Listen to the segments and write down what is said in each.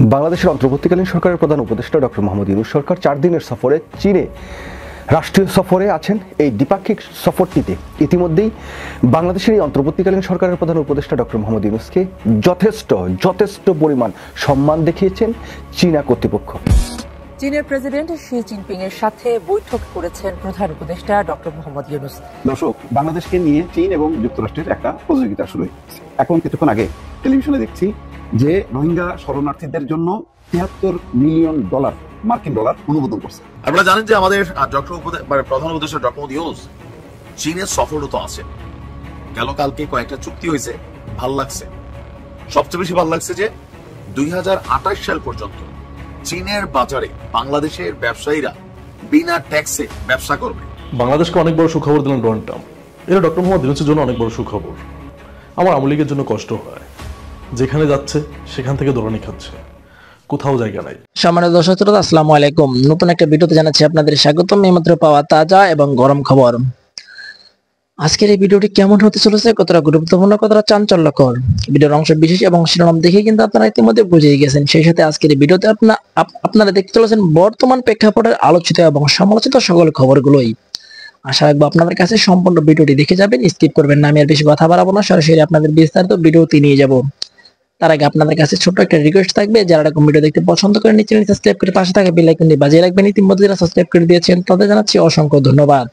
বাংলাদেশের অন্তর্বর্তীকালীন সরকারের প্রধান উপদেষ্টা ডক্টর মোহাম্মদ ইউনূস সরকার 4 দিনের সফরে চীনে রাষ্ট্রীয় সফরে আছেন। এই দ্বিপাক্ষিক সফরটিতে ইতিমধ্যেই বাংলাদেশের এই অন্তর্বর্তীকালীন সরকারের প্রধান উপদেষ্টা ডক্টর মোহাম্মদ ইউনূসকে যথেষ্ট পরিমাণ সম্মান দেখিয়েছেন চীনা কর্তৃপক্ষ। চীনের প্রেসিডেন্ট শি জিনপিং এর সাথে বৈঠক করেছেন প্রধান উপদেষ্টা ডক্টর মোহাম্মদ ইউনূস। দর্শক, বাংলাদেশকে নিয়ে চীন এবং যুক্তরাষ্ট্রের একটা প্রতিযোগিতা শুরু হয়েছে। এখন কিছুক্ষণ আগে টেলিভিশনে দেখছি যে রোহিঙ্গা শরণার্থীদের জন্য $73 মিলিয়ন মার্কিন ডলার অনুমোদন করছে। আপনারা জানেন যে আমাদের প্রধান উপদেষ্টা ডক্টর মোহাম্মদ ইউনূস চীনের সফররত আছে। গেল কালকে কয়েকটা চুক্তি হয়েছে, ভাল লাগছে। সবচেয়ে বেশি ভাল লাগছে যে 2028 সাল পর্যন্ত চীনের বাজারে বাংলাদেশের ব্যবসায়ীরা বিনা ট্যাক্সে ব্যবসা করবে। বাংলাদেশকে অনেক বড় সুখবর দিলেন ডোনাল্ড ট্রাম্প। এটা ডক্টর মোহাম্মদ ইউনূসের জন্য অনেক বড় সুখবর। আমার আওয়ামী লীগের জন্য কষ্ট হয়, যেখানে যাচ্ছে সেখান থেকে দৌড়ানি খাচ্ছে, কোথাও জায়গা নাই। সম্মানিত দর্শক শ্রোতা, আসসালামু আলাইকুম। নতুন একটা ভিডিওতে জানাচ্ছি আপনাদের স্বাগতম। এইমাত্র পাওয়া তাজা এবং গরম খবর। আজকের এই ভিডিওটি কেমন হতে চলেছে, কতটা গুরুত্বপূর্ণ, কতটা চাঞ্চল্যকর, ভিডিওর অংশ বিশেষ এবং শিরোনাম দেখে কিন্তু আপনারা ইতিমধ্যে বুঝেই গেছেন। সেই সাথে আজকের এই ভিডিওতে আপনারা দেখতে চলেছেন বর্তমান প্রেক্ষাপটের আলোচিত এবং সমালোচিত সকল খবরগুলোই। আশা রাখবো আপনাদের কাছে সম্পূর্ণ ভিডিওটি দেখে যাবেন, স্কিপ করবেন না। আমি আর বেশি কথা বাড়াবো না, সরাসরি আপনাদের বিস্তারিত ভিডিওতে নিয়ে যাব। তার আগে আপনাদের কাছে ছোট্ট একটা রিকোয়েস্ট থাকবে, যারা এরকম ভিডিও দেখতে পছন্দ করেন নিচে সাবস্ক্রাইব করে পাশে থাকা বেল আইকনটি বাজিয়ে রাখবেন। ইতিমধ্যে যারা সাবস্ক্রাইব করে দিয়েছেন তাদের জানাচ্ছি অসংখ্য ধন্যবাদ।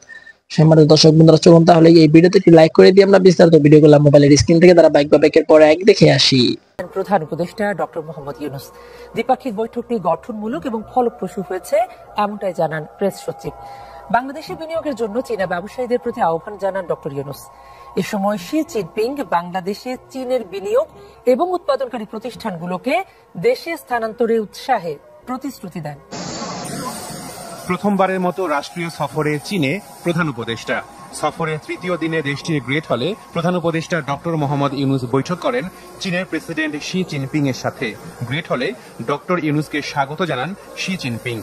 সম্মানিত দর্শক বন্ধুরা, চলুন তাহলে এই ভিডিওতে একটি লাইক করে দিয়ে আমরা বিস্তারিত ভিডিওগুলো মোবাইলের স্ক্রিন থেকে তারা বাইক বা বাইকের পর এক দেখে আসি। প্রধান উপদেষ্টা ডক্টর মোহাম্মদ ইউনূস দ্বিপাক্ষিক বৈঠকটি গঠনমূলক এবং ফলপ্রসূ হয়েছে, এমনটাই জানান প্রেস সচিব। বাংলাদেশে বিনিয়োগের জন্য চীনা ব্যবসায়ীদের প্রতি আহ্বান জানান ডক্টর ইউনূস। এ সময় শি জিনপিং বাংলাদেশে চীনের বিনিয়োগ এবং উৎপাদনকারী প্রতিষ্ঠানগুলোকে দেশে স্থানান্তরে উৎসাহে প্রতিশ্রুতি দেন। প্রথমবারের মতো রাষ্ট্রীয় সফরে চীনে প্রধান উপদেষ্টা। সফরের তৃতীয় দিনে দেশটির গ্রেট হলে প্রধান উপদেষ্টা ডক্টর মোহাম্মদ ইউনূস বৈঠক করেন চীনের প্রেসিডেন্ট শি জিনপিং এর সাথে। গ্রেট হলে ডক্টর ইউনূসকে স্বাগত জানান শি জিনপিং।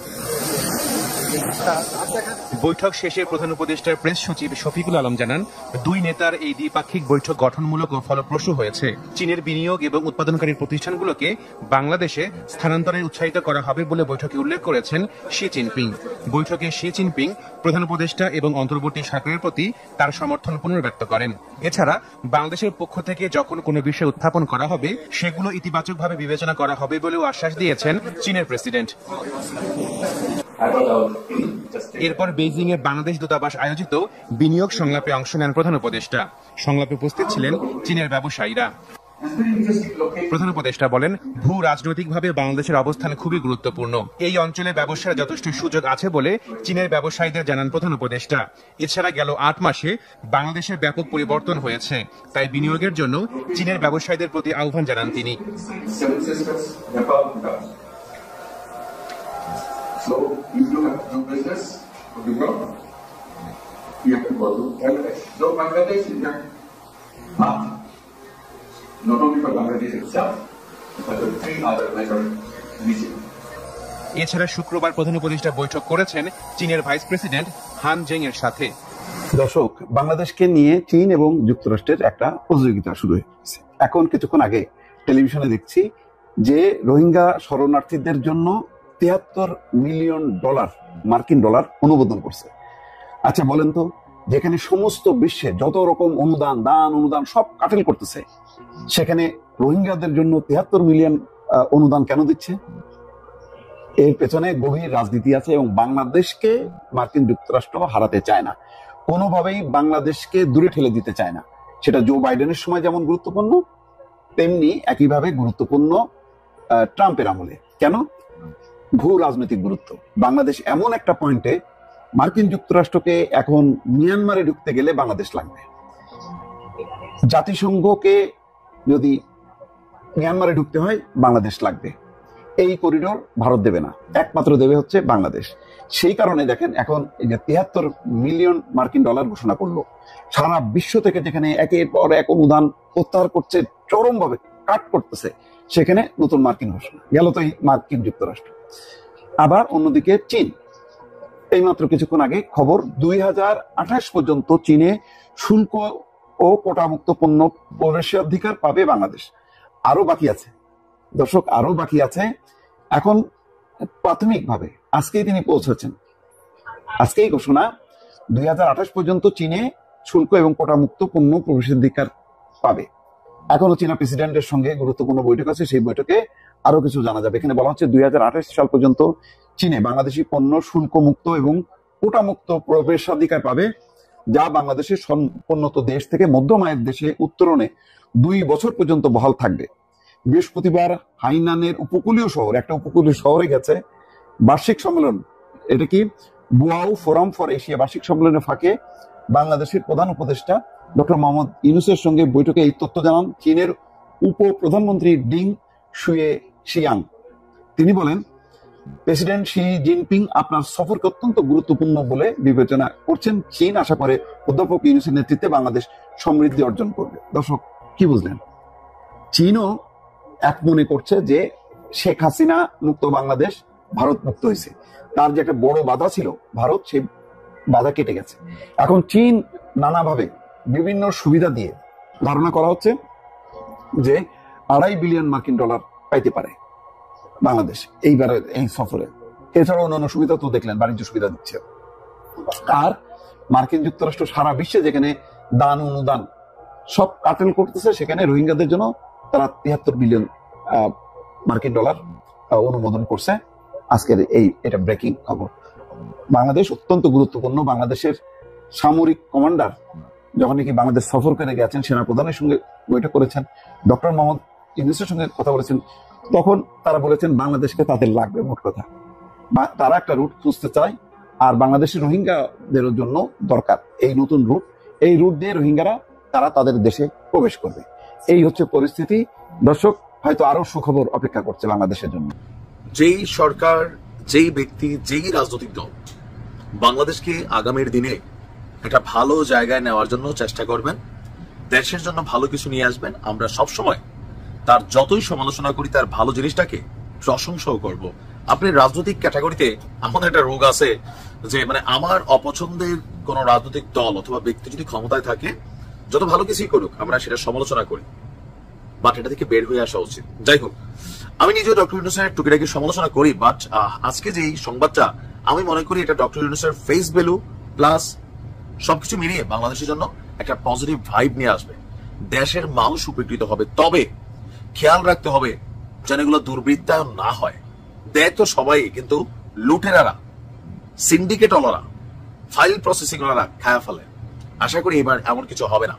বৈঠক শেষে প্রধান উপদেষ্টার প্রেস সচিব শফিকুল আলম জানান, দুই নেতার এই দ্বিপাক্ষিক বৈঠক গঠনমূলক ও ফলপ্রসূ হয়েছে। চীনের বিনিয়োগ এবং উৎপাদনকারী প্রতিষ্ঠানগুলোকে বাংলাদেশে স্থানান্তরে উৎসাহিত করা হবে বলে বৈঠকে উল্লেখ করেছেন শি জিনপিং। বৈঠকে শি জিনপিং প্রধান উপদেষ্টা এবং অন্তর্বর্তী সরকারের প্রতি তার সমর্থন পুনর্ব্যক্ত করেন। এছাড়া বাংলাদেশের পক্ষ থেকে যখন কোনো বিষয় উত্থাপন করা হবে সেগুলো ইতিবাচকভাবে বিবেচনা করা হবে বলেও আশ্বাস দিয়েছেন চীনের প্রেসিডেন্ট। এরপর বেইজিং এ বাংলাদেশ দূতাবাস আয়োজিত বিনিয়োগ সংলাপে অংশ নেন প্রধান উপদেষ্টা। সংলাপে উপস্থিত ছিলেন চীনের ব্যবসায়ীরা। প্রধান উপদেষ্টা বলেন, ভূ রাজনৈতিকভাবে বাংলাদেশের অবস্থান খুবই গুরুত্বপূর্ণ। এই অঞ্চলে ব্যবসার যথেষ্ট সুযোগ আছে বলে চীনের ব্যবসায়ীদের জানান প্রধান উপদেষ্টা। এছাড়া গেল 8 মাসে বাংলাদেশের ব্যাপক পরিবর্তন হয়েছে, তাই বিনিয়োগের জন্য চীনের ব্যবসায়ীদের প্রতি আহ্বান জানান তিনি। So, if you have to do business with the world, you have to go to Bangladesh. So, Bangladesh is a path, not only for Bangladesh itself, but the 3 other major regions. এছাড়া শুক্রবার প্রধান উপদেষ্টা বৈঠক করেছেন চীনের vice president হান জেং এর সাথে। দর্শক, বাংলাদেশকে নিয়ে চীন এবং যুক্তরাষ্ট্রের একটা প্রতিযোগিতা শুরু হয়েছে। এখন কিছুক্ষণ আগে টেলিভিশনে দেখছি যে রোহিঙ্গা শরণার্থীদের জন্য $73 মিলিয়ন মার্কিন ডলার অনুমোদন করছে। আচ্ছা বলেন তো, যেখানে সমস্ত বিশ্বে যত রকম অনুদান সব কাটেল করতেছে, সেখানে রোহিঙ্গাদের জন্য 73 মিলিয়ন অনুদান কেন দিচ্ছে? এর পেছনে গভীর রাজনীতি আছে এবং বাংলাদেশকে মার্কিন যুক্তরাষ্ট্র হারাতে চায় না, কোনোভাবেই বাংলাদেশকে দূরে ঠেলে দিতে চায় না। সেটা জো বাইডেনের সময় যেমন গুরুত্বপূর্ণ, তেমনি একইভাবে গুরুত্বপূর্ণ ট্রাম্পের আমলে। কেন? ভূ রাজনৈতিক গুরুত্ব। বাংলাদেশ এমন একটা পয়েন্টে মার্কিন যুক্তরাষ্ট্রকে এখন মিয়ানমারে ঢুকতে গেলে বাংলাদেশ লাগবে। জাতিসংঘকে যদি মিয়ানমারে ঢুকতে হয় বাংলাদেশ লাগবে। এই করিডোর ভারত দেবে না, একমাত্র দেবে হচ্ছে বাংলাদেশ। সেই কারণে দেখেন এখন এই যে 73 মিলিয়ন মার্কিন ডলার ঘোষণা করলো, সারা বিশ্ব থেকে যেখানে একের পর এক অনুদান প্রত্যাহার করছে, চরমভাবে কাট করতেছে, সেখানে নতুন মার্কিন ঘোষণা গেল তো এই মার্কিন যুক্তরাষ্ট্র। আবার অন্যদিকে চীন, এইমাত্র কিছুক্ষণ আগে খবর, 2028 পর্যন্ত চীনে শুল্ক ও কোটামুক্ত পণ্য প্রবেশাধিকার পাবে বাংলাদেশ। আরো বাকি আছে দর্শক, আরো বাকি আছে। এখন প্রাথমিকভাবে আজকেই তিনি পৌঁছেছেন, আজকেই ঘোষণা 2028 পর্যন্ত চীনে শুল্ক এবং কোটামুক্ত পণ্য প্রবেশাধিকার পাবে। এখনো চীনা প্রেসিডেন্টের সঙ্গে গুরুত্বপূর্ণ বৈঠক আছে, সেই বৈঠকে আরো কিছু জানা যাবে। এখানে বলা হচ্ছে 2028 সাল পর্যন্ত চীনে বাংলাদেশি পণ্য শুল্কমুক্ত এবং কোটামুক্ত প্রবেশাধিকার পাবে, যা বাংলাদেশের সম্পন্নত দেশ থেকে মধ্যম আয়ের দেশে উত্তরণে 2 বছর পর্যন্ত বহাল থাকবে। বৃহস্পতিবার হাইনানের উপকূলীয় শহর, একটা উপকূলীয় শহরে গেছে বার্ষিক সম্মেলন, এটা কি বুয়াও ফোরাম ফর এশিয়া বার্ষিক সম্মেলনের ফাঁকে বাংলাদেশের প্রধান উপদেষ্টা ডক্টর মোহাম্মদ ইউনূসের সঙ্গে বৈঠকে এই তথ্য জানান চীনের উপপ্রধানমন্ত্রী ডিং শুয়ে শিয়াং। তিনি বলেন, প্রেসিডেন্ট শি জিনপিং আপনার সফরকে অত্যন্ত গুরুত্বপূর্ণ বলে বিবেচনা করছেন। চীন আশা করে অধ্যাপক ইউনূসের নেতৃত্বে বাংলাদেশ সমৃদ্ধি অর্জন করবে। দর্শক, কি বুঝলেন? চীনও এক মনে করছে যে শেখ হাসিনা মুক্ত বাংলাদেশ, ভারত মুক্ত হয়েছে। তার যে একটা বড় বাধা ছিল ভারত, সেই বাধা কেটে গেছে। এখন চীন নানাভাবে বিভিন্ন সুবিধা দিয়ে ধারণা করা হচ্ছে যে $2.5 বিলিয়ন মার্কিন ডলার পাইতে পারে বাংলাদেশ এইবারের এই সফরে। এছাড়াও অন্যান্য সুবিধা তো দেখলেন, বাণিজ্য সুবিধা দিচ্ছে। আর মার্কিন যুক্তরাষ্ট্র সারা বিশ্বে যেখানে দান অনুদান সব কাটেল করতেছে, সেখানে রোহিঙ্গাদের জন্য তারা 73 বিলিয়ন মার্কিন ডলার অনুমোদন করছে। আজকের এটা ব্রেকিং খবর। বাংলাদেশ অত্যন্ত গুরুত্বপূর্ণ। বাংলাদেশের সামরিক কমান্ডার যখন নাকি বাংলাদেশ সফর করে গেছেন, সেনাপ্রধানের সঙ্গে বৈঠক করেছেন, ডক্টর মোহাম্মদ ইউনূসের সঙ্গে কথা বলেছেন, তখন তারা বলেছেন বাংলাদেশকে তাদের লাগবে। মোট কথা তারা একটা রুট খুঁজতে চায়, আর বাংলাদেশের রোহিঙ্গাদের জন্য দরকার এই নতুন রুট। এই রুট দিয়ে রোহিঙ্গারা তারা তাদের দেশে প্রবেশ করবে। এই হচ্ছে পরিস্থিতি। দর্শক, হয়তো আরো সুখবর অপেক্ষা করছে বাংলাদেশের জন্য। যেই সরকার, যেই ব্যক্তি, যেই রাজনৈতিক দল বাংলাদেশকে আগামীর দিনে একটা ভালো জায়গায় নেওয়ার জন্য চেষ্টা করবেন, দেশের জন্য ভালো কিছু নিয়ে আসবেন, আমরা সবসময় তার যতই সমালোচনা করি তার ভালো জিনিসটাকে প্রশংসাও করব। আপনি রাজনৈতিক ক্যাটাগরিতে আমাদের একটা রোগ আছে যে আমার অপছন্দের কোন রাজনৈতিক দল অথবা ব্যক্তি যদি ক্ষমতায় থাকে, যত ভালো কিছুই করুক আমরা সেটা সমালোচনা করি, বাট এটা থেকে বের হয়ে আসা উচিত। যাই হোক, আমি নিজেও ডক্টর ইউনূসের টুকিটাকি সমালোচনা করি, বাট আজকে যে এই সংবাদটা, আমি মনে করি এটা ডক্টর ইউনূসের ফেস ভ্যালু প্লাস সবকিছু মিলিয়ে বাংলাদেশের জন্য একটা পজিটিভ ভাইব নিয়ে আসবে। দেশের মানুষ উপকৃত হবে। তবে খেয়াল রাখতে হবে যেন এগুলো দুর্বৃত্তায়ন না হয়। দেয় তো সবাই, কিন্তু লুটেরারা, সিন্ডিকেট ওলারা, ফাইল প্রসেসিং ওলারা খায়া ফেলে। আশা করি এবার এমন কিছু হবে না।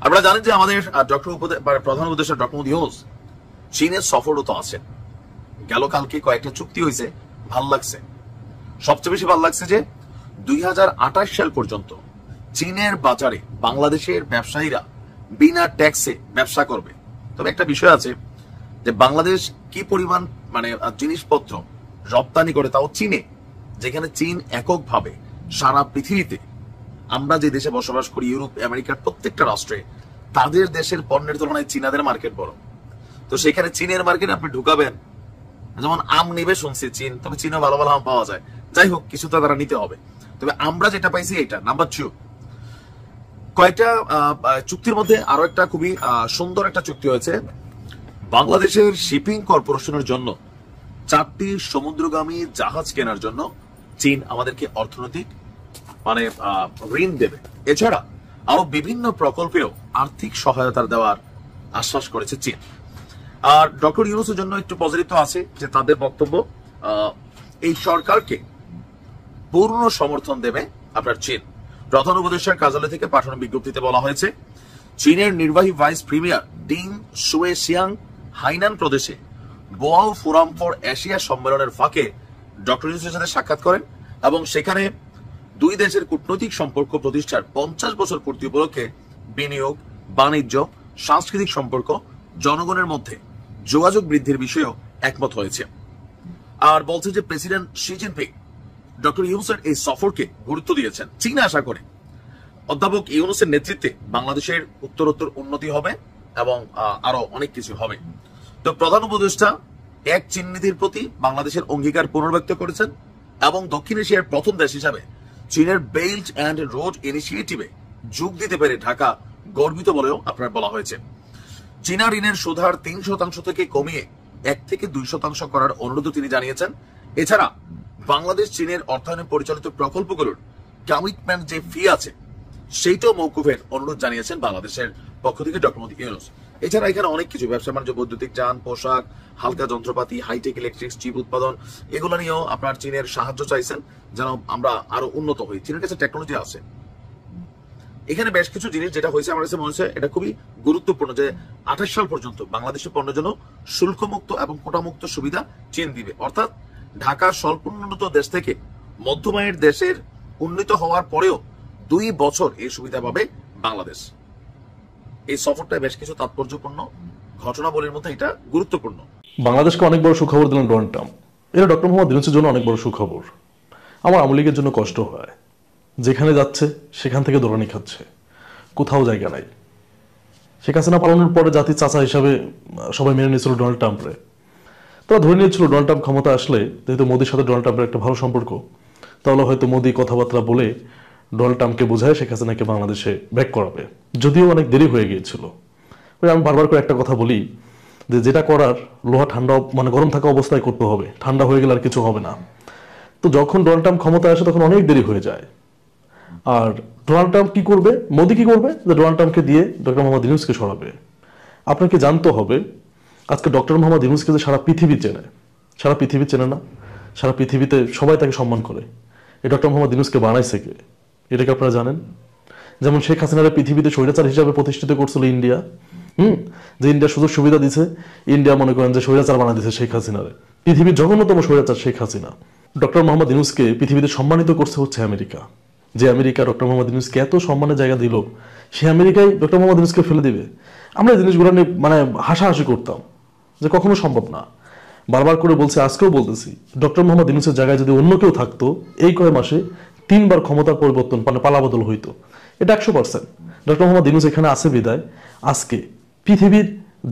আপনারা জানেন যে আমাদের প্রধান উপদেষ্টা ডক্টর মোহাম্মদ ইউনূস চীনের সফররত আছেন। গেল কালকে কয়েকটা চুক্তি হয়েছে, ভাল লাগছে। সবচেয়ে বেশি ভাল লাগছে যে 2028 সাল পর্যন্ত চীনের বাজারে বাংলাদেশের ব্যবসায়ীরা বিনা ট্যাক্সে ব্যবসা করবে। তবে একটা বিষয় আছে যে বাংলাদেশ কি পরিমাণ জিনিসপত্র রপ্তানি করে, তাও চীনে, যেখানে চীন এককভাবে সারা পৃথিবীতে, আমরা যে দেশে বসবাস করি, ইউরোপ আমেরিকার প্রত্যেকটা রাষ্ট্রে তাদের দেশের পণ্যের তুলনায় চীনাদের মার্কেট বড়। তো সেখানে চীনের মার্কেট আপনি ঢুকাবেন, যেমন আম নিবে শুনছি চীন, তবে চীনও ভালো ভালো আম পাওয়া যায়। যাই হোক, কিছুটা তারা নিতে হবে। তবে আমরা যেটা পাইছি এটা নাম্বার 2। কয়েকটা চুক্তির মধ্যে আরো একটা খুবই সুন্দর একটা চুক্তি হয়েছে। বাংলাদেশের শিপিং কর্পোরেশনের জন্য 4টি সমুদ্রগামী জাহাজ কেনার জন্য চীন আমাদেরকে অর্থনৈতিক ঋণ দেবে। এছাড়া আরো বিভিন্ন প্রকল্পেও আর্থিক সহায়তা দেওয়ার আশ্বাস করেছে চীন। আর ডক্টর ইউনূসের জন্য একটু পজিটিভ তো আছে যে তাদের বক্তব্য, এই সরকারকে পূর্ণ সমর্থন দেবে আপনার চীন। প্রধান উপদেষ্টার কার্যালয় থেকে পাঠানো বিজ্ঞপ্তিতে বলা হয়েছে, চীনের নির্বাহী ভাইস প্রিমিয়ার ডিং শুয়ে শিয়াং হাইনান প্রদেশে বোয়াও ফোরাম ফর এশিয়া সম্মেলনের ফাঁকে ডক্টর ইউনূসের সাথে সাক্ষাৎ করেন এবং সেখানে দুই দেশের কূটনৈতিক সম্পর্ক প্রতিষ্ঠার 50 বছর পূর্তি উপলক্ষে বিনিয়োগ, বাণিজ্য, সাংস্কৃতিক সম্পর্ক, জনগণের মধ্যে যোগাযোগ বৃদ্ধির বিষয়েও একমত হয়েছে। আর বলছে যে প্রেসিডেন্ট শি জিনপিং ডক্টর ইউনূসের এই সফরকে গুরুত্ব দিয়েছেন। চীন আশা করে অধ্যাপক ইউনূসের নেতৃত্বে বাংলাদেশের উত্তরোত্তর উন্নতি হবে এবং আরো অনেক কিছু হবে। তো প্রধান উপদেষ্টা এক চীন নীতির প্রতি বাংলাদেশের অঙ্গীকার পুনর্ব্যক্ত করেছেন এবং দক্ষিণ এশিয়ার প্রথম দেশ হিসাবে চীনের বেল্ট অ্যান্ড রোড ইনিশিয়েটিভে যোগ দিতে পেরে ঢাকা গর্বিত বলেও আপনার বলা হয়েছে। চীনা ঋণের সুদহার 3% থেকে কমিয়ে 1 থেকে 2% করার অনুরোধও তিনি জানিয়েছেন। এছাড়া বাংলাদেশ চীনের অর্থায়নে পরিচালিত প্রকল্পগুলোর কমিটমেন্ট যে ফি আছে সেইটাও মওকুফের অনুরোধ জানিয়েছেন বাংলাদেশের পক্ষ থেকে ডক্টর মোহাম্মদ ইউনূস। এছাড়া এখানে অনেক কিছু, ব্যবসা বাণিজ্য, বৈদ্যুতিক যান, পোশাক, হালকা যন্ত্রপাতি, হাইটেক ইলেকট্রিক্স, চিপ উৎপাদন, এগুলো নিয়েও আপনার চীনের সাহায্য চাইছেন যেন আমরা আরো উন্নত হই। চীনের কাছে টেকনোলজি আছে। এখানে বেশ কিছু জিনিস যেটা হয়েছে আমার কাছে মনে হচ্ছে এটা খুবই গুরুত্বপূর্ণ যে 28 সাল পর্যন্ত বাংলাদেশের পণ্যের জন্য শুল্কমুক্ত এবং কোটামুক্ত সুবিধা চীন দিবে। অর্থাৎ ঢাকার স্বল্পোন্নত দেশ থেকে মধ্যমায়ের দেশের উন্নীত হওয়ার পরেও 2 বছর এই সুবিধা পাবে বাংলাদেশ। এই সফরটা বেশ কিছু তাৎপর্যপূর্ণ ঘটনাবলীর মধ্যে এটা গুরুত্বপূর্ণ। বাংলাদেশকে অনেক বড় সুখবর দিলেন ডোনাল্ড ট্রাম্প। এটা ডক্টর মোহাম্মদ ইউনূসের জন্য অনেক বড় সুখবর। আমার আওয়ামী লীগের জন্য কষ্ট হয়, যেখানে যাচ্ছে সেখান থেকে দৌড়ানি খাচ্ছে, কোথাও জায়গা নাই। শেখ হাসিনা পালানোর পরে জাতির চাচা হিসাবে সবাই মেনে নিয়েছিল ডোনাল্ড ট্রাম্পরে। তারা ধরে নিয়েছিল ডোনাল্ড ট্রাম্প ক্ষমতা আসলে, যেহেতু মোদির সাথে ডোনাল্ড ট্রাম্পের একটা ভালো সম্পর্ক, তাহলে হয়তো মোদি কথাবার্তা বলে ডোনাল্ড ট্রাম্পকে বোঝায় শেখ হাসিনাকে বাংলাদেশে ব্যাক করাবে। যদিও অনেক দেরি হয়ে গিয়েছিল। আমি বারবার করে একটা কথা বলি যে যেটা করার লোহা ঠান্ডা মানে গরম থাকা অবস্থায় করতে হবে, ঠান্ডা হয়ে গেলে আর কিছু হবে না। তো যখন ডোনাল্ড ট্রাম্প ক্ষমতায় আসে তখন অনেক দেরি হয়ে যায়। আর ডোনাল্ড ট্রাম্প কি করবে, মোদি কি করবে, যে ডোনাল্ড ট্রাম্পকে দিয়ে ডক্টর মোহাম্মদ ইউনূসকে সরাবে। আপনাকে জানতে হবে আজকে ডক্টর মোহাম্মদ ইউনূসকে যে সারা পৃথিবী চেনে, সারা পৃথিবী চেনে না, সারা পৃথিবীতে সবাই তাকে সম্মান করে। এই ডক্টর মোহাম্মদ ইউনূসকে বানাইছে কে, এটাকে আপনারা জানেন? যেমন শেখ হাসিনার পৃথিবীতে স্বৈরাচার হিসাবে প্রতিষ্ঠিত করছিল ইন্ডিয়া, যে ইন্ডিয়া সুযোগ সুবিধা দিছে, ইন্ডিয়া মনে করেন যে স্বৈরাচার বানা দিছে শেখ হাসিনারে। পৃথিবীর জঘন্যতম স্বৈরাচার শেখ হাসিনা। ডক্টর মোহাম্মদ ইউনূসকে পৃথিবীতে সম্মানিত করছে হচ্ছে আমেরিকা। যে আমেরিকা ডক্টর মোহাম্মদ ইউনূসকে এত সম্মানের জায়গা দিল, সে আমেরিকায় ডক্টর মোহাম্মদ ইউনূসকে ফেলে দিবে। আমরা এই জিনিসগুলো নিয়ে মানে হাসাহাসি করতাম যে কখনো সম্ভব না। বারবার করে বলছি, আজকেও বলতেছি, ডক্টর মোহাম্মদ ইউনূসের জায়গায় যদি অন্য কেউ থাকতো এই কয় মাসে 3 বার ক্ষমতার পরিবর্তন মানে পালাবদল হইতো। এটা 100%। ডক্টর মোহাম্মদ ইউনূস এখানে আছে বিদায় আজকে পৃথিবীর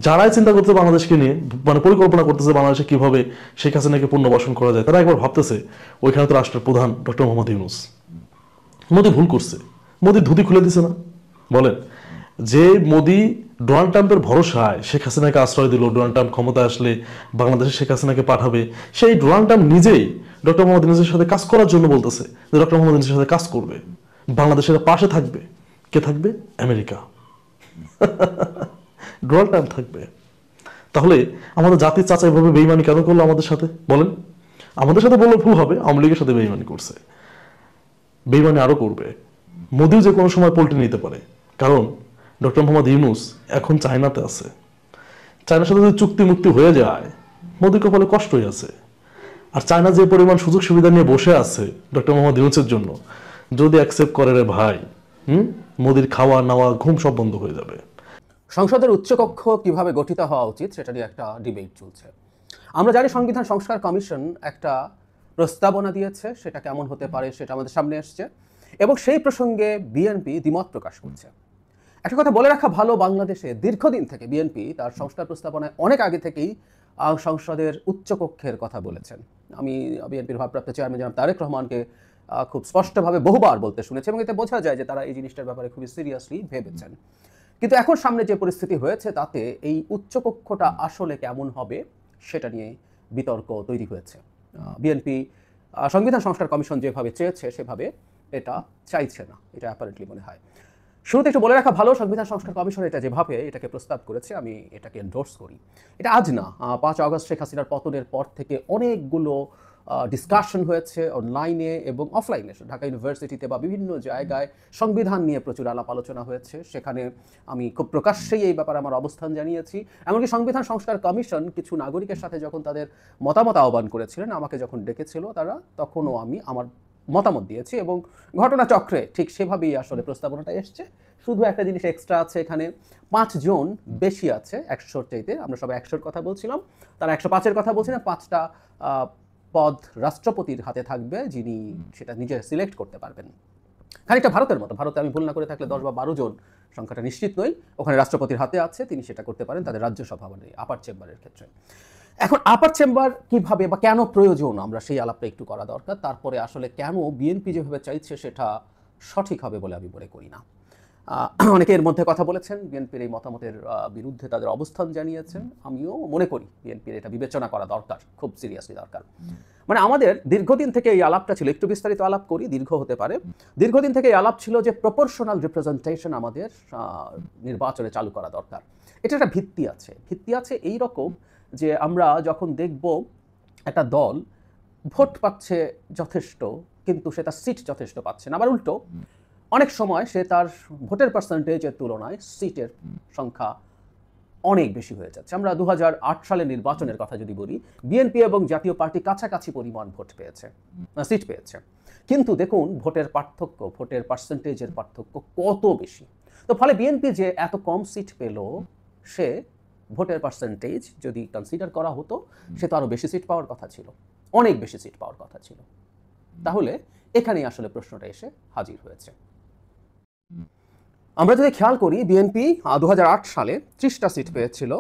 যারাই চিন্তা করতে বাংলাদেশকে নিয়ে মানে পরিকল্পনা করতেছে বাংলাদেশে কিভাবে শেখ হাসিনাকে পুনর্বাসন করা যায়, তারা একবার ভাবতেছে ওইখানে তো রাষ্ট্রের প্রধান ডক্টর মোহাম্মদ ইউনূস। মোদি ভুল করছে, মোদি ধুতি খুলে দিছে না? বলেন, যে মোদি ডোনাল্ড ট্রাম্পের ভরসায় শেখ হাসিনাকে আশ্রয় দিল, ডোনাল্ড ট্রাম্প ক্ষমতা আসলে বাংলাদেশে শেখ হাসিনাকে পাঠাবে, সেই ডোনাল্ড ট্রাম্প নিজেই ডক্টর মোহাম্মদ ইউনূসের সাথে কাজ করার জন্য বলতেছে যে ডক্টর মোহাম্মদ ইউনূসের সাথে কাজ করবে, বাংলাদেশের পাশে থাকবে। কে থাকবে? আমেরিকা। ডোনাল্ড ট্রাম্প থাকবে। তাহলে আমাদের জাতির চাচা এভাবে বেইমানি কেন করলো আমাদের সাথে? বলেন, আমাদের সাথে বললে ভুল হবে, আওয়ামী লীগের সাথে বেইমানি করছে, বেইমানি আরো করবে। মোদিও যে কোনো সময় পল্টে নিতে পারে, কারণ ডক্টর মোহাম্মদ ইউনূস এখন চায়নাতে আছে। চায়নার সাথে যদি চুক্তি মুক্তি হয়ে যায়, মোদির কপালে কষ্টই আছে। আর চায়না যে পরিমাণ সুযোগ সুবিধা নিয়ে বসে আছে ডক্টর মোহাম্মদ ইউনূসের জন্য, যদি অ্যাকসেপ্ট করে রে ভাই, মোদির খাওয়া নাওয়া ঘুম সব বন্ধ হয়ে যাবে। সংসদের উচ্চকক্ষ কিভাবে গঠিত হওয়া উচিত সেটা নিয়ে একটা ডিবেট চলছে। আমরা জানি সংবিধান সংস্কার কমিশন একটা প্রস্তাবনা দিয়েছে, সেটা কেমন হতে পারে সেটা আমাদের সামনে আসছে, এবং সেই প্রসঙ্গে বিএনপি দ্বিমত প্রকাশ করছে। একটা কথা বলে রাখা ভালো, বাংলাদেশে দীর্ঘদিন থেকে বিএনপি তার সংস্কার প্রস্তাবনায় অনেক আগে থেকেই সংসদের উচ্চকক্ষের কথা বলেছেন। আমি বিএনপির ভারপ্রাপ্ত চেয়ারম্যান জনাব তারেক রহমানকে খুব স্পষ্টভাবে বহুবার বলতে শুনেছি, এবং এতে বোঝা যায় যে তারা এই জিনিসটার ব্যাপারে খুবই সিরিয়াসলি ভেবেছেন। কিন্তু এখন সামনে যে পরিস্থিতি হয়েছে তাতে এই উচ্চকক্ষটা আসলে কেমন হবে সেটা নিয়ে বিতর্ক তৈরি হয়েছে। বিএনপি সংবিধান সংস্কার কমিশন যেভাবে চেয়েছে সেভাবে এটা চাইছে না, এটা অ্যাপারেন্টলি মনে হয়। শুরুতে একটু বলে রাখা ভালো, সংবিধান সংস্কার কমিশন এটা যেভাবে এটাকে প্রস্তাব করেছে আমি এটাকে এন্ডোর্স করি। এটা আজ না, 5 আগস্ট শেখ হাসিনার পতনের পর থেকে অনেকগুলো ডিসকাশন হয়েছে অনলাইনে এবং অফলাইনে। ঢাকা ইউনিভার্সিটিতে বা বিভিন্ন জায়গায় সংবিধান নিয়ে প্রচুর আলাপ আলোচনা হয়েছে, সেখানে আমি খুব প্রকাশ্যেই এই ব্যাপারে আমার অবস্থান জানিয়েছি। এমনকি সংবিধান সংস্কার কমিশন কিছু নাগরিকের সাথে যখন তাদের মতামত আহ্বান করেছিলেন, আমাকে যখন ডেকেছিল তারা, তখনও আমি আমার মতামত দিয়েছি, এবং ঘটনাচক্রে ঠিক সেভাবেই আসলে প্রস্তাবনাটা এসছে। শুধু একটা জিনিস এক্সট্রা আছে, এখানে 5 জন বেশি আছে 100-র চাইতে। আমরা সবাই 100-র কথা বলছিলাম, তারা 105-এর কথা বলছিলেন। 5টা পদ রাষ্ট্রপতির হাতে থাকবে, যিনি সেটা নিজে সিলেক্ট করতে পারবেন। খানিকটা ভারতের মতো, ভারতে আমি ভুল না করে থাকলে 10 বা 12 জন, সংখ্যাটা নিশ্চিত নই, ওখানে রাষ্ট্রপতির হাতে আছে, তিনি সেটা করতে পারেন তাদের রাজ্যসভা মানে আপার চেম্বারের ক্ষেত্রে। এখন আপার চেম্বার কিভাবে বা কেন প্রয়োজন, আমরা সেই আলাপটা একটু করা দরকার। তারপরে আসলে কেন বিএনপি যেভাবে চাইছে সেটা সঠিক হবে বলে আমি মনে করি না। অনেকে এর মধ্যে কথা বলেছেন, বিএনপির এই মতামতের বিরুদ্ধে তাদের অবস্থান জানিয়েছেন। আমিও মনে করি বিএনপির এটা বিবেচনা করা দরকার, খুব সিরিয়াসলি দরকার। মানে আমাদের দীর্ঘদিন থেকে এই আলাপটা ছিল, একটু বিস্তারিত আলাপ করি, দীর্ঘ হতে পারে। দীর্ঘদিন থেকে এই আলাপ ছিল যে প্রপোর্শনাল রিপ্রেজেন্টেশন আমাদের নির্বাচনে চালু করা দরকার। এটা একটা ভিত্তি আছে এই রকম যে আমরা যখন দেখব একটা দল ভোট পাচ্ছে যথেষ্ট, কিন্তু সে তার সিট যথেষ্ট পাচ্ছে না, আবার উল্টো অনেক সময় সে তার ভোটের পার্সেন্টেজের তুলনায় সিটের সংখ্যা অনেক বেশি হয়ে যাচ্ছে। আমরা 2008 সালের নির্বাচনের কথা যদি বলি, বিএনপি এবং জাতীয় পার্টি কাছাকাছি পরিমাণ সিট পেয়েছে, কিন্তু দেখুন ভোটের পার্থক্য, ভোটের পার্সেন্টেজের পার্থক্য কত বেশি। তো ফলে বিএনপি যে এত কম সিট পেল, সে ভোটের পার্সেন্টেজ যদি কনসিডার করা হতো, সে তো আরো বেশি সিট পাওয়ার কথা ছিল, অনেক বেশি সিট পাওয়ার কথা ছিল। তাহলে এখানেই আসলে প্রশ্নটা এসে হাজির হয়েছে। আমরা যদি খেয়াল করি, বিএনপি 2008 সালে 30টা সিট পেয়েছিল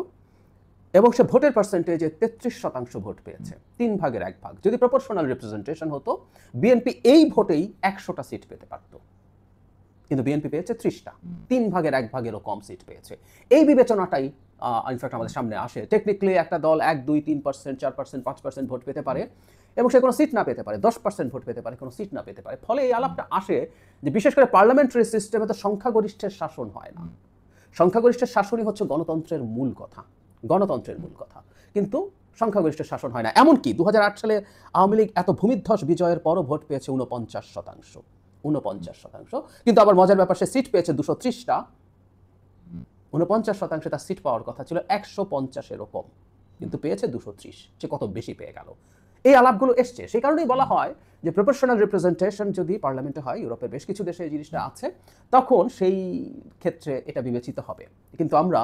এবং সে ভোটের পার্সেন্টেজে 33% ভোট পেয়েছে, 3 ভাগের 1 ভাগ। যদি প্রপোর্শনাল রিপ্রেজেন্টেশন হতো, বিএনপি এই ভোটেই 100টা সিট পেতে পারত, কিন্তু বিএনপি পেয়েছে 30টা, 3 ভাগের 1 ভাগেরও কম সিট পেয়েছে। এই বিবেচনাটাই ইনফ্যাক্ট আমাদের সামনে আসে। টেকনিক্যালি একটা দল 1, 2, 3%, 4%, 5% ভোট পেতে পারে এবং সে কোনো সিট না পেতে পারে, 10% ভোট পেতে পারে, কোনো সিট না পেতে পারে। ফলে এই আলাপটা আসে যে বিশেষ করে পার্লামেন্টারি সিস্টেমে তো সংখ্যাগরিষ্ঠের শাসন হয় না। সংখ্যাগরিষ্ঠের শাসনই হচ্ছে গণতন্ত্রের মূল কথা, গণতন্ত্রের মূল কথা, কিন্তু সংখ্যাগরিষ্ঠের শাসন হয় না। এমনকি 2008 সালে আওয়ামী লীগ এত ভূমিধ্বস বিজয়ের পরও ভোট পেয়েছে 49%, কিন্তু আবার মজার ব্যাপার, সে সিট পেয়েছে 230টা, 49% তার সিট পাওয়ার কথা ছিল 150-এরও কম, কিন্তু পেয়েছে 230। সে কত বেশি পেয়ে গেল। এই আলাপগুলো এসছে, সেই কারণেই বলা হয় যে প্রপোর্শনাল রিপ্রেজেন্টেশন যদি পার্লামেন্টে হয়, ইউরোপের বেশ কিছু দেশে এই জিনিসটা আছে, তখন সেই ক্ষেত্রে এটা বিবেচিত হবে। কিন্তু আমরা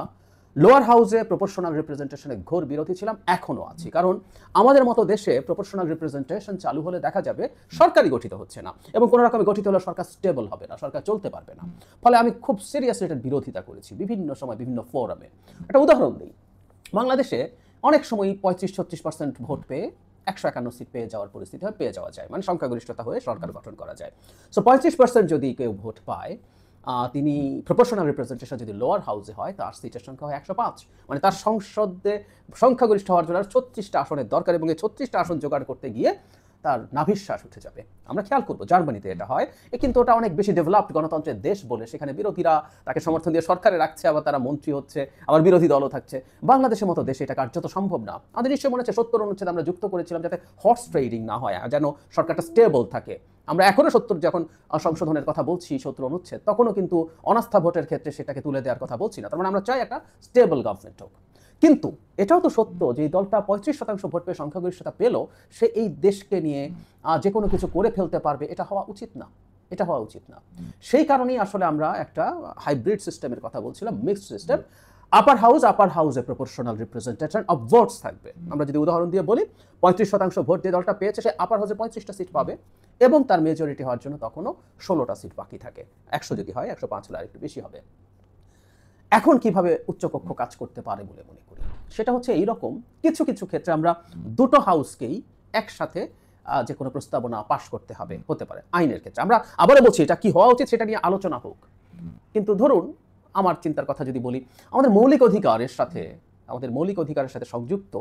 লোয়ার হাউসে প্রপোর্শনাল রিপ্রেজেন্টেশনের ঘোর বিরোধী ছিলাম, এখনও আছি। কারণ আমাদের মতো দেশে প্রপোর্শনাল রিপ্রেজেন্টেশন চালু হলে দেখা যাবে সরকারই গঠিত হচ্ছে না, এবং কোনো রকমে গঠিত হলে সরকার স্টেবল হবে না, সরকার চলতে পারবে না। ফলে আমি খুব সিরিয়াসলি এটার বিরোধিতা করেছি বিভিন্ন সময়, বিভিন্ন ফোরামে। একটা উদাহরণ দিই, বাংলাদেশে অনেক সময় 35-36% ভোট পেয়ে 151 সিট পেয়ে যাওয়ার পরিস্থিতি হয়, পেয়ে যাওয়া যায়, মানে সংখ্যাগরিষ্ঠতা হয়ে সরকার গঠন করা যায়। সো 35% যদি কেউ ভোট পায়, তিনি প্রপোর্শনাল রিপ্রেজেন্টেশন যদি লোয়ার হাউসে হয়, তার সিটের সংখ্যা হয় 105, মানে তার সংসদে সংখ্যাগরিষ্ঠ হওয়ার জন্য 36টা আসনের দরকার, এবং এই 36টা আসন জোগাড় করতে গিয়ে তার নাভিশ্বাস উঠে যাবে। আমরা খেয়াল করবো জার্মানিতে এটা হয়, কিন্তু ওটা অনেক বেশি ডেভেলপড গণতন্ত্রের দেশ বলে সেখানে বিরোধীরা তাকে সমর্থন দিয়ে সরকারে রাখছে, আবার তারা মন্ত্রী হচ্ছে, আবার বিরোধী দলও থাকছে। বাংলাদেশের মতো দেশে এটা কার্যত সম্ভব না। আমাদের নিশ্চয়ই মনে হচ্ছে 70 অনুচ্ছেদ আমরা যুক্ত করেছিলাম যাতে হর্স ট্রেডিং না হয়, যেন সরকারটা স্টেবল থাকে। আমরা এখনো 70 যখন সংশোধনের কথা বলছি, 70 অনুচ্ছেদ, তখনও কিন্তু অনাস্থা ভোটের ক্ষেত্রে সেটাকে তুলে দেওয়ার কথা বলছি না। তার মানে আমরা চাই একটা স্টেবল গভর্নমেন্ট হোক। কিন্তু এটাও তো সত্য যে এই দলটা 35% ভোট পেয়ে সংখ্যাগরিষ্ঠতা পেল, সে এই দেশকে নিয়ে যে কোনো কিছু করে ফেলতে পারবে, এটা হওয়া উচিত না, এটা হওয়া উচিত না। সেই কারণেই আসলে আমরা একটা হাইব্রিড সিস্টেমের কথা বলছিলাম, মিক্সড সিস্টেম। আপার হাউসে প্রপোর্শনাল রিপ্রেজেন্টেশন অফ ভোটস থাকবে। আমরা যদি উদাহরণ দিয়ে বলি, 35% ভোট যে দলটা পেয়েছে, সে আপার হাউসে 35টা সিট পাবে, এবং তার মেজরিটি হওয়ার জন্য তখনও 16টা সিট বাকি থাকে। 100 যদি হয়, 105 হলে আরেকটু বেশি হবে। এখন কিভাবে উচ্চকক্ষ কাজ করতে পারে বলে মনে করি, সেটা হচ্ছে এইরকম, কিছু কিছু ক্ষেত্রে আমরা দুটো হাউসকেই একসাথে যে কোনো প্রস্তাবনা পাশ করতে হবে, হতে পারে আইনের ক্ষেত্রে। আমরা আবারও বলছি, এটা কি হওয়া উচিত সেটা নিয়ে আলোচনা হোক। কিন্তু ধরুন, আমার চিন্তার কথা যদি বলি, আমাদের মৌলিক অধিকারের সাথে সংযুক্ত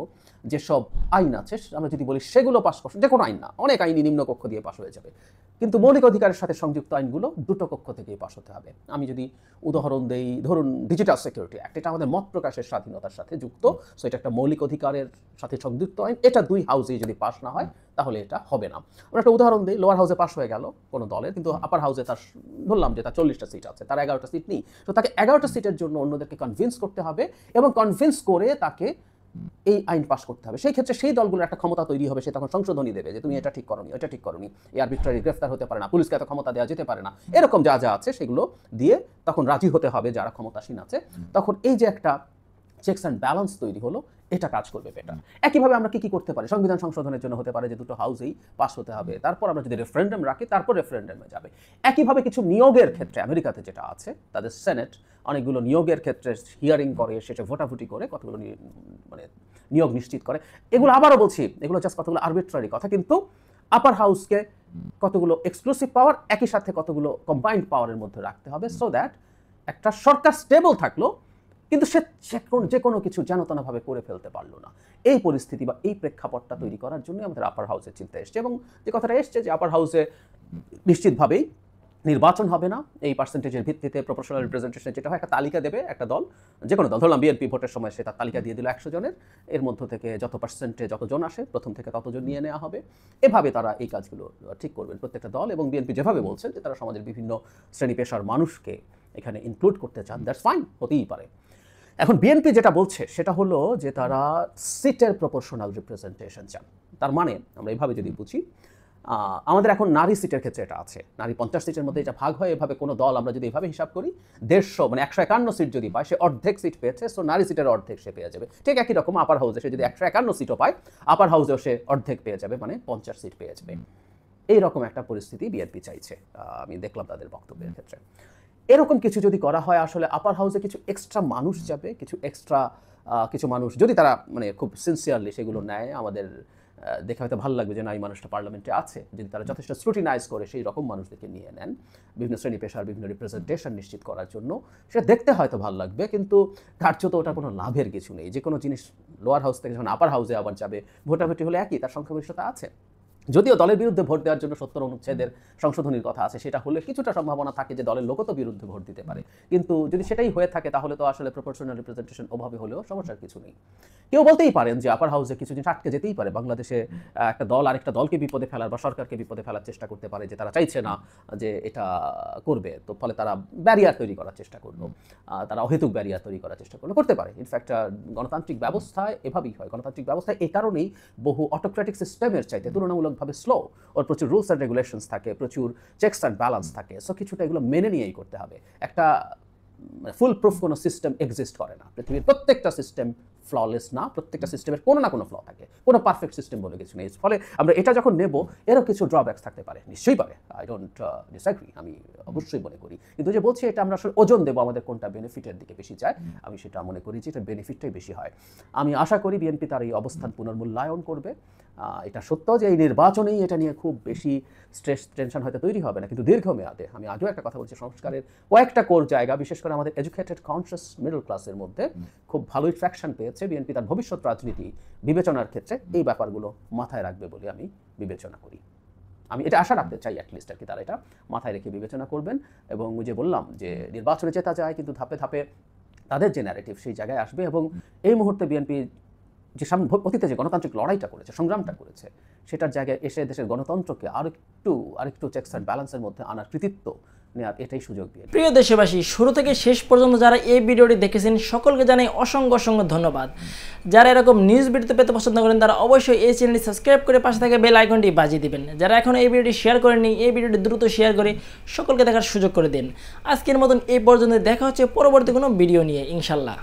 যেসব আইন আছে, আমরা যদি বলি সেগুলো পাশ করছে, যে কোনো আইন না, অনেক আইনই নিম্নকক্ষ দিয়ে পাশ হয়ে যাবে, কিন্তু মৌলিক অধিকারের সাথে সংযুক্ত আইনগুলো দুটো কক্ষ থেকেই পাশ হতে হবে। আমি যদি উদাহরণ দেই, ধরুন ডিজিটাল সিকিউরিটি অ্যাক্ট, এটা আমাদের মত প্রকাশের স্বাধীনতার সাথে যুক্ত, সো এটা একটা মৌলিক অধিকারের সাথে সংযুক্ত আইন। এটা 2 হাউসে যদি পাশ না হয়, তাহলে এটা হবে না। আমরা একটা উদাহরণ দিই, লোয়ার হাউসে পাশ হয়ে গেল কোনো দলের, কিন্তু আপার হাউসে তার ধরলাম যে তার 40টা সিট আছে, তার 11টা সিট নেই, তো তাকে 11টা সিটের জন্য অন্যদেরকে কনভিন্স করতে হবে, এবং কনভিন্স করে তাকে এই আইন পাশ করতে হবে। সেই ক্ষেত্রে সেই দলগুলোর একটা ক্ষমতা তৈরি হবে, সে তখন সংশোধনী দেবে যে তুমি এটা ঠিক করনি, এটা ঠিক করনি, এই আরবিট্রারি গ্রেফতার হতে পারে না, পুলিশকে এত ক্ষমতা দেওয়া যেতে পারে না, এরকম যা যা আছে সেগুলো দিয়ে তখন রাজি হতে হবে যারা ক্ষমতাসীন আছে। তখন এই যে একটা চেকস অ্যান্ড ব্যালেন্স তৈরি হলো, এটা কাজ করবে বেটার। একইভাবে আমরা কি করতে পারি, সংবিধান সংশোধনের জন্য হতে পারে যে দুটো হাউসেই পাস হতে হবে, তারপর আমরা যদি রেফারেন্ডাম রাখি, তারপর রেফারেন্ডামে যাবে। একইভাবে কিছু নিয়োগের ক্ষেত্রে আমেরিকাতে যেটা আছে, তাদের সেনেট অনেকগুলো নিয়োগের ক্ষেত্রে হিয়ারিং করে, শেষে ভোটাভুটি করে কতগুলো মানে নিয়োগ নিশ্চিত করে। এগুলো আবারও বলছি, এগুলো জাস্ট কতগুলো আরবিট্রারি কথা, কিন্তু আপার হাউসকে কতগুলো এক্সক্লুসিভ পাওয়ার, একই সাথে কতগুলো কম্বাইন্ড পাওয়ারের মধ্যে রাখতে হবে, সো দ্যাট একটা সরকার স্টেবল থাকলো কিন্তু সে যে কোনো কিছু যেনতেনভাবে করে ফেলতে পারলো না। এই পরিস্থিতি বা এই প্রেক্ষাপটটা তৈরি করার জন্য আমাদের আপার হাউসের চিন্তা এসছে, এবং যে কথাটা এসছে যে আপার হাউসে নিশ্চিতভাবেই নির্বাচন হবে না, এই পার্সেন্টেজের ভিত্তিতে প্রপোর্শনাল রিপ্রেজেন্টেশন যেটা হয় একটা তালিকা দেবে একটা দল, যে কোনো দল, ধরলাম বিএনপি ভোটের সময় সে তার তালিকা দিয়ে দিল 100 জনের, এর মধ্য থেকে যত পার্সেন্টে যতজন আসে প্রথম থেকে ততজন নিয়ে নেওয়া হবে। এভাবে তারা এই কাজগুলো ঠিক করবেন প্রত্যেকটা দল, এবং বিএনপি যেভাবে বলছেন যে তারা সমাজের বিভিন্ন শ্রেণী পেশার মানুষকে এখানে ইনক্লুড করতে চান, দ্যাটস ফাইন, হতেই পারে। এখন বিএনপি যেটা বলছে সেটা হলো যে তারা সিটের প্রপোর্শনাল রিপ্রেজেন্টেশন চান। তার মানে আমরা এইভাবে যদি বুঝি, আমাদের এখন নারী সিটের ক্ষেত্রে এটা আছে, নারী 50 সিটের মধ্যে এটা ভাগ হয়, এভাবে কোনো দল আমরা যদি এভাবে হিসাব করি 150 মানে 151 সিট যদি পায় সে অর্ধেক সিট পেয়েছে, সো নারী সিটের অর্ধেক সে পেয়ে যাবে। ঠিক একই রকম আপার হাউসে সে যদি 151 সিটও পায় আপার হাউসেও সে অর্ধেক পেয়ে যাবে, মানে 50 সিট পেয়ে যাবে। এইরকম একটা পরিস্থিতি বিএনপি চাইছে, আমি দেখলাম তাদের বক্তব্যের ক্ষেত্রে। এরকম কিছু যদি করা হয় আসলে আপার হাউসে কিছু এক্সট্রা মানুষ যাবে, কিছু মানুষ যদি তারা মানে খুব সিনসিয়ারলি সেগুলো নেয়, আমাদের দেখে হয়তো ভালো লাগবে যে না এই মানুষটা পার্লামেন্টে আছে, যদি তারা যথেষ্ট স্ক্রুটিনাইজ করে সেই রকম মানুষদেরকে নিয়ে নেন বিভিন্ন শ্রেণী পেশার বিভিন্ন রিপ্রেজেন্টেশন নিশ্চিত করার জন্য, সেটা দেখতে হয়তো ভালো লাগবে, কিন্তু কার্যত ওটা কোনো লাভের কিছু নেই। যে কোনো জিনিস লোয়ার হাউস থেকে যখন আপার হাউসে আবার যাবে, ভোটাভুটি হলে একই, তার সংখ্যাগরিষ্ঠতা আছে। যদিও দলের বিরুদ্ধে ভোট দেওয়ার জন্য 70 অনুচ্ছেদের সংশোধনীর কথা আছে, সেটা হলে কিছুটা সম্ভাবনা থাকে যে দলের লোকও তো বিরুদ্ধে ভোট দিতে পারে, কিন্তু যদি সেটাই হয়ে থাকে তাহলে তো আসলে প্রপোর্শনাল রিপ্রেজেন্টেশন অভাবে হলেও সমস্যার কিছু নেই। কেউ বলতেই পারেন যে আপার হাউসে কিছু জিনিস আটকে যেতেই পারে, বাংলাদেশে একটা দল আরেকটা দলকে বিপদে ফেলার বা সরকারকে বিপদে ফেলার চেষ্টা করতে পারে, যে তারা চাইছে না যে এটা করবে, তো ফলে তারা ব্যারিয়ার তৈরি করার চেষ্টা করলো, তারা অহেতুক ব্যারিয়ার তৈরি করার চেষ্টা করলো, করতে পারে। ইনফ্যাক্ট গণতান্ত্রিক ব্যবস্থায় এভাবেই হয়, গণতান্ত্রিক ব্যবস্থায় এই কারণেই বহু অটোক্রেটিক সিস্টেমের চাইতে তুলনামূলকভাবে স্লো, ওর প্রচুর রুলস অ্যান্ড রেগুলেশনস থাকে, প্রচুর চেকস অ্যান্ড ব্যালেন্স থাকে, সো কিছুটা এগুলো মেনে নিয়েই করতে হবে। একটা ফুল প্রুফ কোনো সিস্টেম এক্সিস্ট করে না, পৃথিবীর প্রত্যেকটা সিস্টেম ফ্ললেস না, প্রত্যেকটা সিস্টেমের কোনো না কোনো ফ্ল থাকে, কোনো পারফেক্ট সিস্টেম বলে কিছু নেই। ফলে আমরা এটা যখন নেব এরও কিছু ড্রব্যাকস থাকতে পারে, নিশ্চয়ই পারে, আই ডোন্ট ডিসএগ্রি, আমি অবশ্যই মনে করি, কিন্তু যে বলছি এটা আমরা আসলে ওজন দেবো আমাদের কোনটা বেনিফিটের দিকে বেশি যায়, আমি সেটা মনে করি যে এটা বেনিফিটটাই বেশি হয়। আমি আশা করি বিএনপি তার এই অবস্থান পুনর্মূল্যায়ন করবে। এটা সত্য যে এই নির্বাচনেই এটা নিয়ে খুব বেশি স্ট্রেস টেনশন হয়তো তৈরি হবে না, কিন্তু দীর্ঘমেয়াদে আমি আগেও একটা কথা বলছি, সংস্কারের কয়েকটা কোর জায়গা বিশেষ করে আমাদের এডুকেটেড কনসিয়াস মিডল ক্লাসের মধ্যে খুব ভালোই ট্র্যাকশন পেয়েছে। বিএনপি তার ভবিষ্যৎ রাজনীতি বিবেচনার ক্ষেত্রে এই ব্যাপারগুলো মাথায় রাখবে বলে আমি বিবেচনা করি, আমি এটা আশা রাখতে চাই অ্যাটলিস্ট আর কি, তারা এটা মাথায় রেখে বিবেচনা করবেন। এবং যে বললাম যে নির্বাচনে জেতা যায় কিন্তু ধাপে ধাপে তাদের যে ন্যারেটিভ সেই জায়গায় আসবে, এবং এই মুহূর্তে বিএনপি যে অতীতে যে গণতান্ত্রিক লড়াইটা করেছে, সংগ্রামটা করেছে, সেটার জায়গায় এসে দেশের গণতন্ত্রকে আরেকটু চেকস অ্যান্ড ব্যালেন্সের মধ্যে আনার কৃতিত্ব নেওয়ার এটাই সুযোগ দিয়ে। প্রিয় দেশবাসী, শুরু থেকে শেষ পর্যন্ত যারা এই ভিডিওটি দেখেছেন সকলকে জানাই অসংখ্য ধন্যবাদ। যারা এরকম নিউজ ভিডিও পেতে পছন্দ করেন তারা অবশ্যই এই চ্যানেলটি সাবস্ক্রাইব করে পাশে থাকা বেল আইকনটি বাজিয়ে দিবেন। যারা এখন এই ভিডিওটি শেয়ার করেননি, এই ভিডিওটি দ্রুত শেয়ার করে সকলকে দেখার সুযোগ করে দিন। আজকের মতন এই পর্যন্ত, দেখা হচ্ছে পরবর্তী কোনো ভিডিও নিয়ে ইনশাল্লাহ।